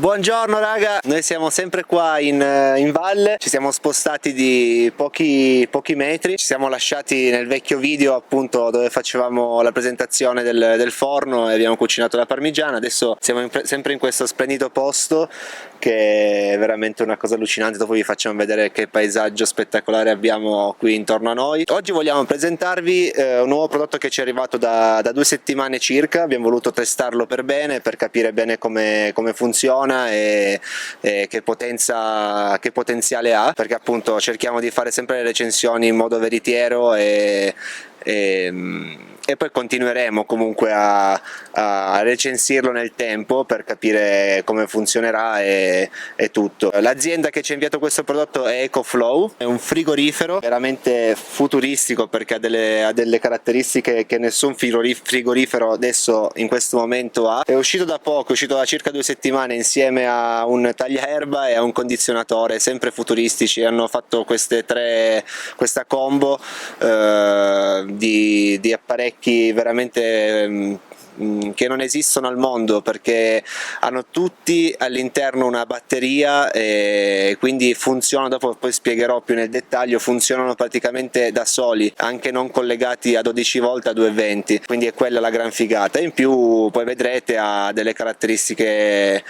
Buongiorno raga, noi siamo sempre qua in valle, ci siamo spostati di pochi metri, ci siamo lasciati nel vecchio video appunto dove facevamo la presentazione del forno e abbiamo cucinato la parmigiana. Adesso siamo sempre in questo splendido posto che è veramente una cosa allucinante. Dopo vi facciamo vedere che paesaggio spettacolare abbiamo qui intorno a noi. Oggi vogliamo presentarvi un nuovo prodotto che ci è arrivato da 2 settimane circa. Abbiamo voluto testarlo per bene, per capire bene come funziona e che potenziale ha, perché appunto cerchiamo di fare sempre le recensioni in modo veritiero e poi continueremo comunque a recensirlo nel tempo per capire come funzionerà e tutto. L'azienda che ci ha inviato questo prodotto è EcoFlow, è un frigorifero veramente futuristico perché ha delle caratteristiche che nessun frigorifero adesso in questo momento ha. È uscito da poco, è uscito da circa 2 settimane insieme a un tagliaerba e a un condizionatore, sempre futuristici. Hanno fatto questa combo di apparecchi veramente che non esistono al mondo, perché hanno tutti all'interno una batteria e quindi funzionano, dopo poi spiegherò più nel dettaglio, funzionano praticamente da soli, anche non collegati a 12 volt a 220, quindi è quella la gran figata. In più poi vedrete ha delle caratteristiche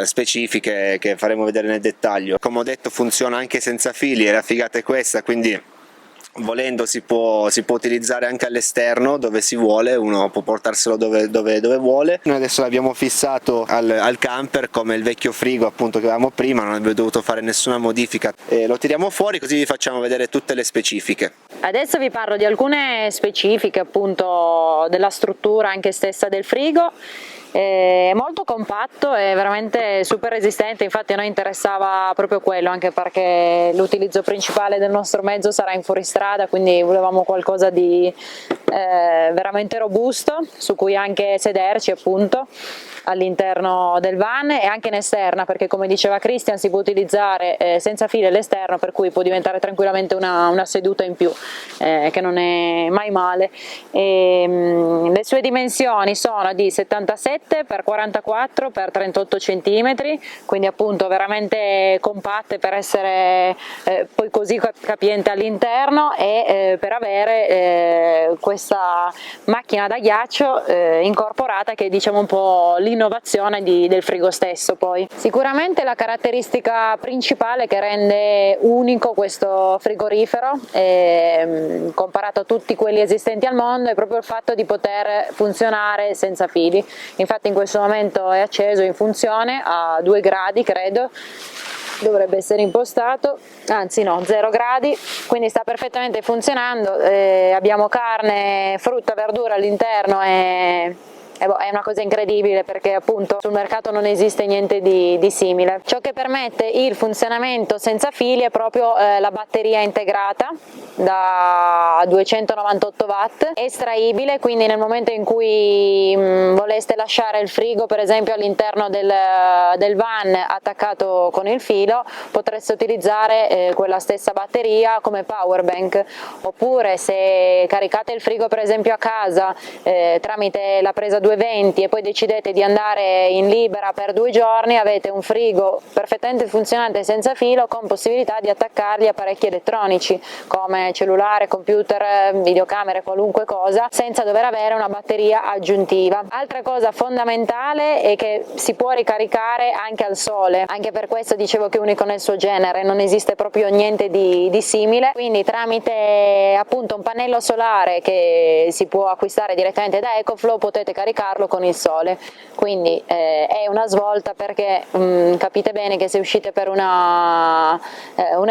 specifiche che faremo vedere nel dettaglio. Come ho detto funziona anche senza fili e la figata è questa, quindi volendo si può utilizzare anche all'esterno dove si vuole, uno può portarselo dove vuole. Noi adesso l'abbiamo fissato al camper come il vecchio frigo appunto che avevamo prima, non abbiamo dovuto fare nessuna modifica e lo tiriamo fuori così vi facciamo vedere tutte le specifiche. Adesso vi parlo di alcune specifiche appunto della struttura anche stessa del frigo. È molto compatto, è veramente super resistente, infatti a noi interessava proprio quello, anche perché l'utilizzo principale del nostro mezzo sarà in fuoristrada, quindi volevamo qualcosa di veramente robusto su cui anche sederci appunto all'interno del van e anche in esterna, perché come diceva Christian si può utilizzare senza fili all'esterno, per cui può diventare tranquillamente una seduta in più, che non è mai male. Le sue dimensioni sono di 77 x 44 x 38 cm, quindi appunto veramente compatte per essere poi così capiente all'interno e per avere questa macchina da ghiaccio incorporata, che è diciamo un po' l'innovazione del frigo stesso. Poi sicuramente la caratteristica principale che rende unico questo frigorifero comparato a tutti quelli esistenti al mondo è proprio il fatto di poter funzionare senza fili. Infatti in questo momento è acceso, in funzione a 2 gradi credo, dovrebbe essere impostato, anzi no, 0 gradi, quindi sta perfettamente funzionando. Abbiamo carne, frutta, verdura all'interno e è una cosa incredibile, perché appunto sul mercato non esiste niente di simile. Ciò che permette il funzionamento senza fili è proprio la batteria integrata da 298 watt, estraibile, quindi nel momento in cui voleste lasciare il frigo per esempio all'interno del van attaccato con il filo, potreste utilizzare quella stessa batteria come power bank, oppure se caricate il frigo per esempio a casa tramite la presa 220 e poi decidete di andare in libera per 2 giorni, avete un frigo perfettamente funzionante senza filo, con possibilità di attaccargli apparecchi elettronici come cellulare, computer, videocamere, qualunque cosa, senza dover avere una batteria aggiuntiva. Altra cosa fondamentale è che si può ricaricare anche al sole, anche per questo dicevo che è unico nel suo genere, non esiste proprio niente di simile, quindi tramite appunto un pannello solare che si può acquistare direttamente da EcoFlow potete caricarlo con il sole, quindi è una svolta, perché capite bene che se uscite per una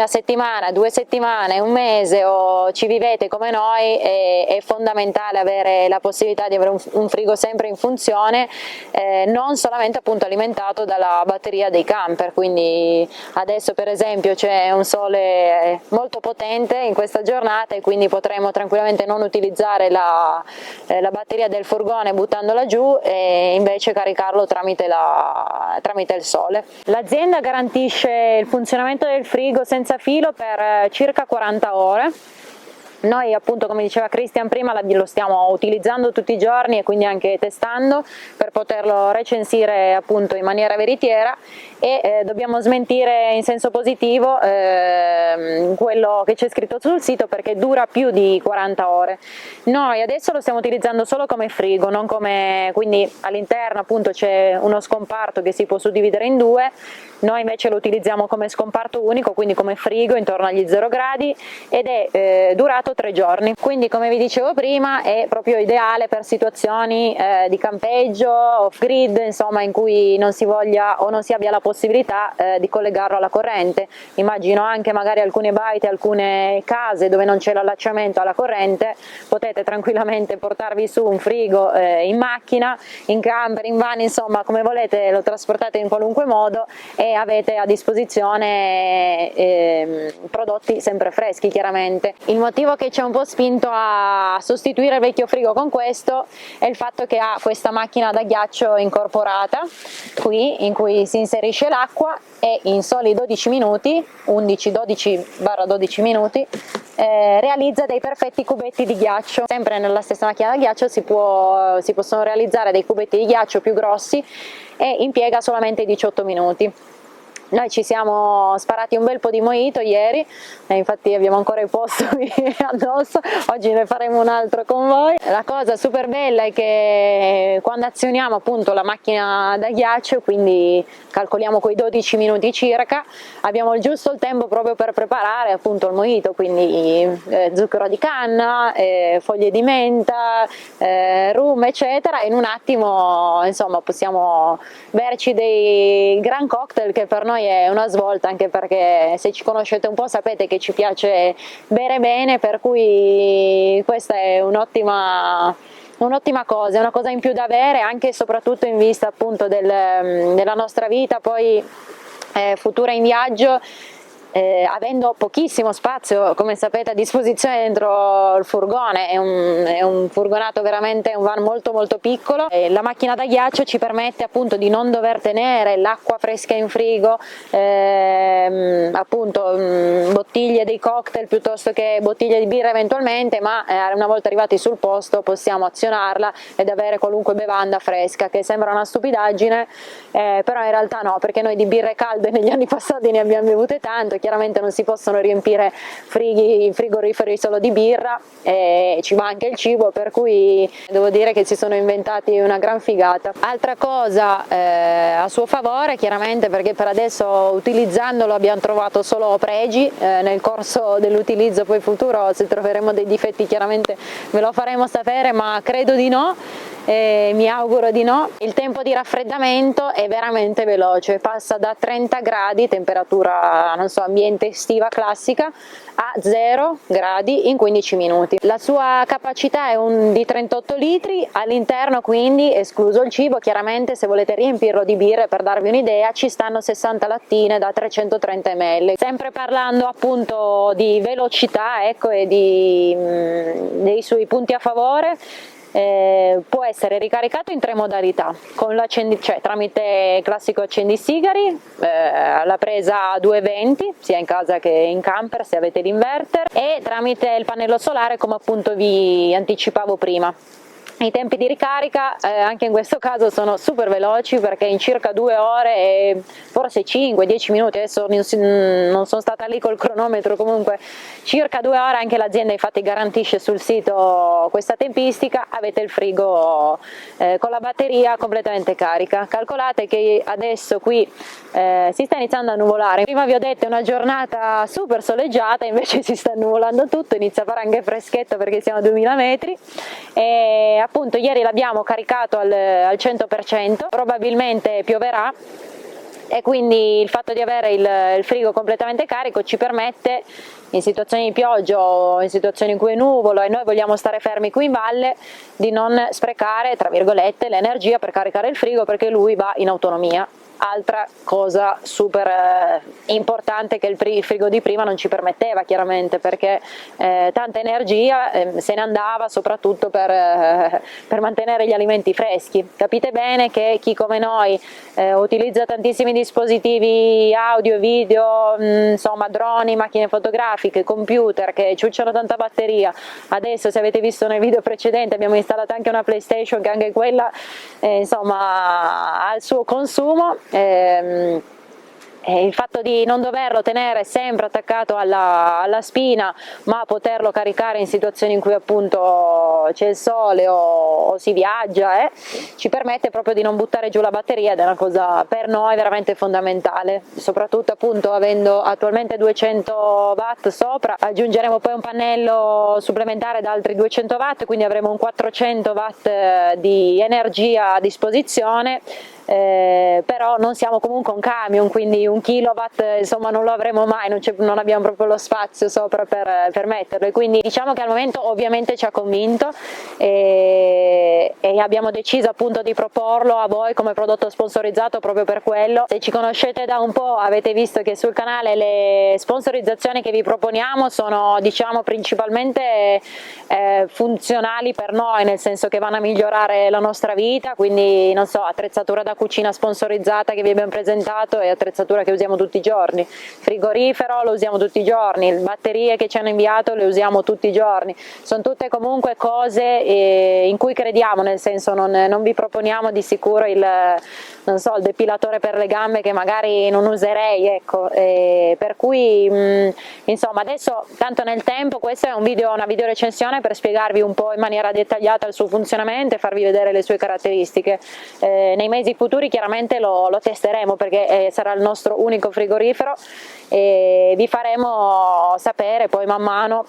settimana, 2 settimane, un mese o ci vivete come noi, è fondamentale avere la possibilità di avere un frigo sempre in funzione, non solamente appunto alimentato dalla batteria dei camper. Quindi adesso per esempio c'è un sole molto potente in questa giornata e quindi potremo tranquillamente non utilizzare la batteria del furgone buttandola giù e invece caricarlo tramite il sole. L'azienda garantisce il funzionamento del frigo senza filo per circa 40 ore. Noi appunto, come diceva Christian prima, lo stiamo utilizzando tutti i giorni e quindi anche testando per poterlo recensire appunto in maniera veritiera, e dobbiamo smentire in senso positivo quello che c'è scritto sul sito, perché dura più di 40 ore. Noi adesso lo stiamo utilizzando solo come frigo, non come, quindi all'interno appunto c'è uno scomparto che si può suddividere in due. Noi invece lo utilizziamo come scomparto unico, quindi come frigo intorno agli 0 gradi, ed è durato 3 giorni. Quindi, come vi dicevo prima, è proprio ideale per situazioni di campeggio, off-grid, insomma, in cui non si voglia o non si abbia la possibilità di collegarlo alla corrente. Immagino anche magari alcune baite, alcune case dove non c'è l'allacciamento alla corrente, potete tranquillamente portarvi su un frigo in macchina, in camper, in van, insomma come volete, lo trasportate in qualunque modo e avete a disposizione prodotti sempre freschi, chiaramente. Il motivo che ci ha un po' spinto a sostituire il vecchio frigo con questo è il fatto che ha questa macchina da ghiaccio incorporata qui, in cui si inserisce l'acqua e in soli 12 minuti, 11-12 minuti, realizza dei perfetti cubetti di ghiaccio. Sempre nella stessa macchina da ghiaccio si possono realizzare dei cubetti di ghiaccio più grossi e impiega solamente 18 minuti. Noi ci siamo sparati un bel po' di mojito ieri, infatti abbiamo ancora i postumi addosso, oggi ne faremo un altro con voi. La cosa super bella è che quando azioniamo appunto la macchina da ghiaccio, quindi calcoliamo quei 12 minuti circa, abbiamo il tempo proprio per preparare appunto il mojito, quindi zucchero di canna, foglie di menta, rum eccetera, e in un attimo insomma possiamo berci dei gran cocktail, che per noi è una svolta, anche perché se ci conoscete un po' sapete che ci piace bere bene, per cui questa è un'ottima cosa, è una cosa in più da avere, anche e soprattutto in vista appunto della nostra vita poi futura in viaggio. Avendo pochissimo spazio, come sapete, a disposizione dentro il furgone, è un furgonato veramente, un van molto molto piccolo, e la macchina da ghiaccio ci permette appunto di non dover tenere l'acqua fresca in frigo, appunto bottiglie dei cocktail piuttosto che bottiglie di birra eventualmente, ma una volta arrivati sul posto possiamo azionarla ed avere qualunque bevanda fresca, che sembra una stupidaggine, però in realtà no, perché noi di birre calde negli anni passati ne abbiamo bevute tanto. Chiaramente non si possono riempire frigoriferi solo di birra, e ci va anche il cibo, per cui devo dire che si sono inventati una gran figata. Altra cosa a suo favore, chiaramente, perché per adesso utilizzandolo abbiamo trovato solo pregi, nel corso dell'utilizzo poi futuro se troveremo dei difetti chiaramente ve lo faremo sapere, ma credo di no. Mi auguro di no. Il tempo di raffreddamento è veramente veloce, passa da 30 gradi, temperatura non so, ambiente estiva classica, a 0 gradi in 15 minuti. La sua capacità è di 38 litri, all'interno quindi, escluso il cibo, chiaramente se volete riempirlo di birre, per darvi un'idea, ci stanno 60 lattine da 330 ml. Sempre parlando appunto di velocità, ecco, e dei suoi punti a favore, può essere ricaricato in 3 modalità, con cioè tramite classico accendisigari, la presa a 220 sia in casa che in camper se avete l'inverter, e tramite il pannello solare, come appunto vi anticipavo prima. I tempi di ricarica anche in questo caso sono super veloci, perché in circa 2 ore e forse 5-10 minuti, adesso non sono stata lì col cronometro, comunque circa 2 ore, anche l'azienda infatti garantisce sul sito questa tempistica, avete il frigo con la batteria completamente carica. Calcolate che adesso qui si sta iniziando a nuvolare, prima vi ho detto è una giornata super soleggiata, invece si sta nuvolando tutto, inizia a fare anche freschetto perché siamo a 2000 metri, e appunto ieri l'abbiamo caricato al 100%, probabilmente pioverà, e quindi il fatto di avere il frigo completamente carico ci permette, in situazioni di pioggia o in situazioni in cui è nuvolo e noi vogliamo stare fermi qui in valle, di non sprecare tra virgolette l'energia per caricare il frigo, perché lui va in autonomia. altra cosa super importante che il frigo di prima non ci permetteva, chiaramente, perché tanta energia se ne andava soprattutto per mantenere gli alimenti freschi. Capite bene che chi come noi utilizza tantissimi dispositivi audio e video, insomma droni, macchine fotografiche, computer che ciucciano tanta batteria. Adesso, se avete visto nei video precedenti, abbiamo installato anche una PlayStation che anche quella insomma ha il suo consumo. Il fatto di non doverlo tenere sempre attaccato alla spina, ma poterlo caricare in situazioni in cui appunto c'è il sole o si viaggia, ci permette proprio di non buttare giù la batteria, ed è una cosa per noi veramente fondamentale, soprattutto appunto avendo attualmente 200 watt sopra. Aggiungeremo poi un pannello supplementare da altri 200 watt, quindi avremo un 400 watt di energia a disposizione. Però non siamo comunque un camion, quindi un kilowatt insomma non lo avremo mai, non abbiamo proprio lo spazio sopra per metterlo, e quindi diciamo che al momento ovviamente ci ha convinto e abbiamo deciso appunto di proporlo a voi come prodotto sponsorizzato proprio per quello. Se ci conoscete da un po' avete visto che sul canale le sponsorizzazioni che vi proponiamo sono, diciamo, principalmente funzionali per noi, nel senso che vanno a migliorare la nostra vita, quindi non so, attrezzatura da cucina sponsorizzata che vi abbiamo presentato è attrezzatura che usiamo tutti i giorni, frigorifero lo usiamo tutti i giorni, le batterie che ci hanno inviato le usiamo tutti i giorni, sono tutte comunque cose in cui crediamo, nel senso non vi proponiamo di sicuro il depilatore per le gambe che magari non userei, ecco, per cui insomma adesso tanto nel tempo questo è una video recensione per spiegarvi un po' in maniera dettagliata il suo funzionamento e farvi vedere le sue caratteristiche. Nei mesi futuri chiaramente lo testeremo, perché sarà il nostro unico frigorifero, e vi faremo sapere poi man mano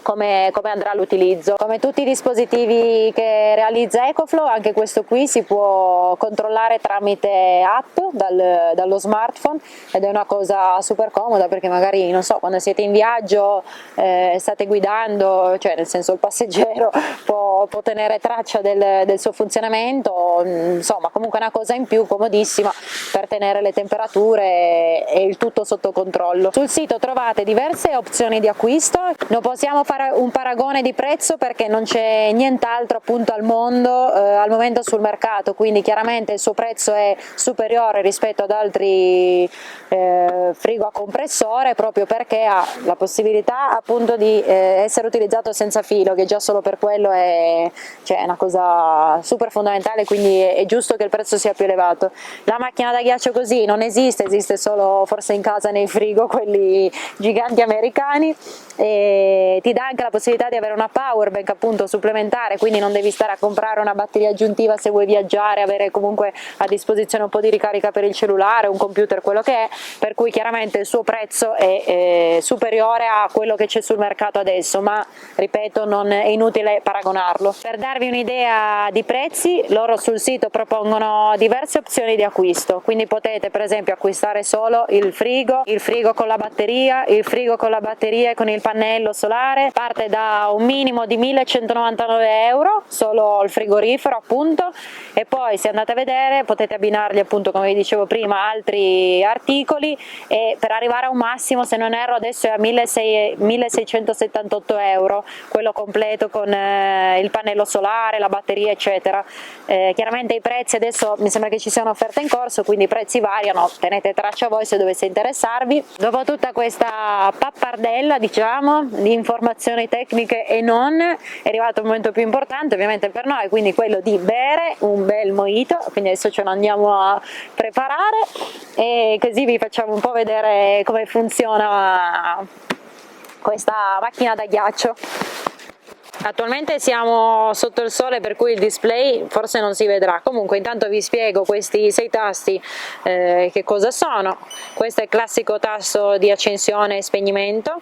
come andrà l'utilizzo. Come tutti i dispositivi che realizza EcoFlow, anche questo qui si può controllare tramite app dallo smartphone, ed è una cosa super comoda, perché magari non so, quando siete in viaggio, state guidando, cioè nel senso il passeggero può tenere traccia del suo funzionamento, insomma comunque è una cosa in più comodissima per tenere le temperature e il tutto sotto controllo. Sul sito trovate diverse opzioni di acquisto, non possiamo fare un paragone di prezzo perché non c'è nient'altro appunto al momento sul mercato, quindi chiaramente il suo prezzo è superiore rispetto ad altri frigo a compressore, proprio perché ha la possibilità appunto di essere utilizzato senza filo, che già solo per quello è una cosa super fondamentale, quindi è giusto che il prezzo sia più elevato. La macchina da ghiaccio così non esiste solo forse in casa nei frigo, quelli giganti americani, e ti dà anche la possibilità di avere una power bank appunto supplementare, quindi non devi stare a comprare una batteria aggiuntiva se vuoi viaggiare, avere comunque a disposizione un po' di ricarica per il cellulare, un computer, quello che è, per cui chiaramente il suo prezzo è superiore a quello che c'è sul mercato adesso, ma ripeto, non è inutile paragonarlo. Per darvi un'idea di prezzi, loro sul sito propongono diverse opzioni di acquisto, quindi potete per esempio acquistare solo il frigo con la batteria, il frigo con la batteria e con il pannello solare, parte da un minimo di 1199 euro solo il frigorifero appunto, e poi se andate a vedere potete abbinargli appunto, come vi dicevo prima, altri articoli, e per arrivare a un massimo, se non erro adesso è a 1678 euro quello completo con il pannello solare, la batteria eccetera. Chiaramente i prezzi adesso mi sembra che ci sia un'offerta in corso, quindi i prezzi variano, tenete traccia voi se dovesse interessarvi. Dopo tutta questa pappardella diciamo di informazioni tecniche e non, è arrivato il momento più importante ovviamente per noi, quindi quello di bere un bel mojito, quindi adesso ce lo andiamo a preparare e così vi facciamo un po' vedere come funziona questa macchina da ghiaccio. Attualmente siamo sotto il sole, per cui il display forse non si vedrà, comunque intanto vi spiego questi 6 tasti che cosa sono. Questo è il classico tasto di accensione e spegnimento,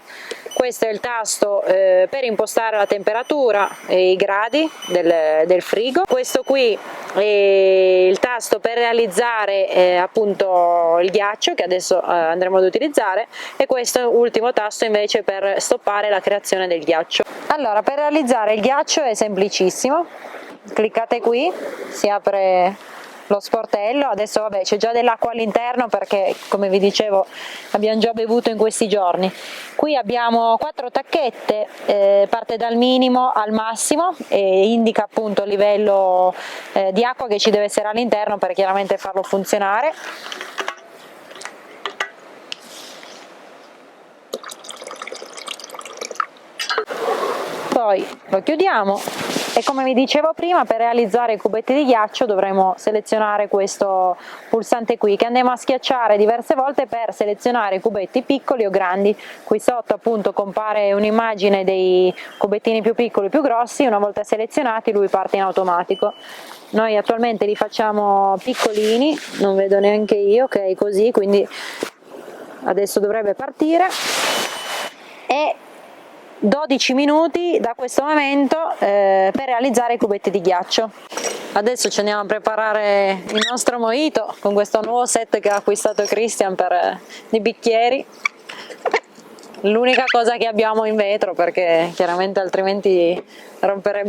questo è il tasto per impostare la temperatura e i gradi del frigo, questo qui è il tasto per realizzare appunto il ghiaccio che adesso andremo ad utilizzare, e questo ultimo tasto invece per stoppare la creazione del ghiaccio. Allora, per realizzare il ghiaccio è semplicissimo, cliccate qui, si apre lo sportello. Adesso vabbè, c'è già dell'acqua all'interno perché, come vi dicevo, abbiamo già bevuto in questi giorni. Qui abbiamo 4 tacchette, parte dal minimo al massimo e indica appunto il livello di acqua che ci deve essere all'interno per chiaramente farlo funzionare. Poi lo chiudiamo e, come vi dicevo prima, per realizzare i cubetti di ghiaccio dovremo selezionare questo pulsante qui, che andremo a schiacciare diverse volte per selezionare cubetti piccoli o grandi. Qui sotto appunto compare un'immagine dei cubettini più piccoli e più grossi. Una volta selezionati lui parte in automatico. Noi attualmente li facciamo piccolini, non vedo neanche io, ok, così, quindi adesso dovrebbe partire. E 12 minuti da questo momento per realizzare i cubetti di ghiaccio. Adesso ci andiamo a preparare il nostro mojito con questo nuovo set che ha acquistato Christian per i bicchieri. L'unica cosa che abbiamo in vetro, perché chiaramente altrimenti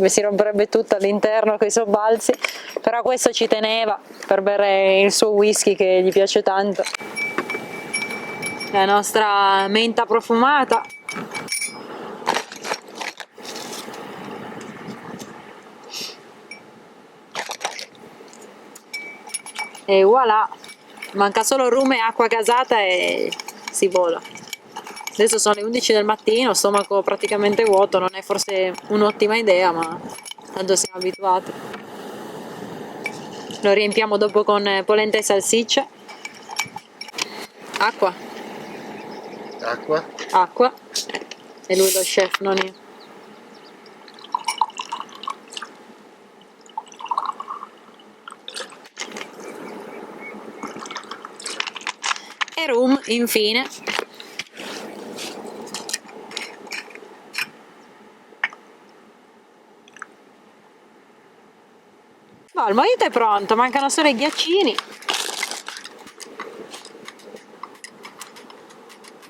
si romperebbe tutto all'interno con i sobbalzi, però questo ci teneva per bere il suo whisky che gli piace tanto. La nostra menta profumata. E voilà, manca solo rum e acqua gasata e si vola. Adesso sono le 11 del mattino, stomaco praticamente vuoto, non è forse un'ottima idea, ma tanto siamo abituati. Lo riempiamo dopo con polenta e salsiccia. Acqua. Acqua. Acqua. E lui lo chef, non io. E rum infine. No, il mojito è pronto, mancano solo i ghiaccini.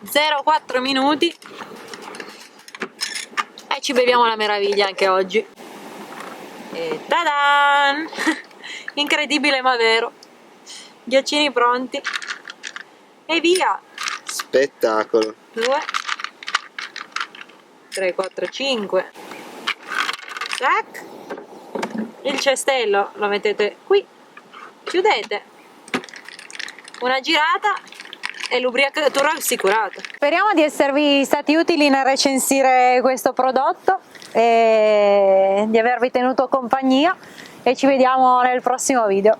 0,4 minuti e ci beviamo la meraviglia anche oggi. E tadan! Incredibile ma vero. Ghiaccini pronti. E via! Spettacolo. 2, 3, 4, 5. Tac! Il cestello lo mettete qui, chiudete, una girata e l'ubriacatura assicurata. Speriamo di esservi stati utili nel recensire questo prodotto e di avervi tenuto compagnia, e ci vediamo nel prossimo video.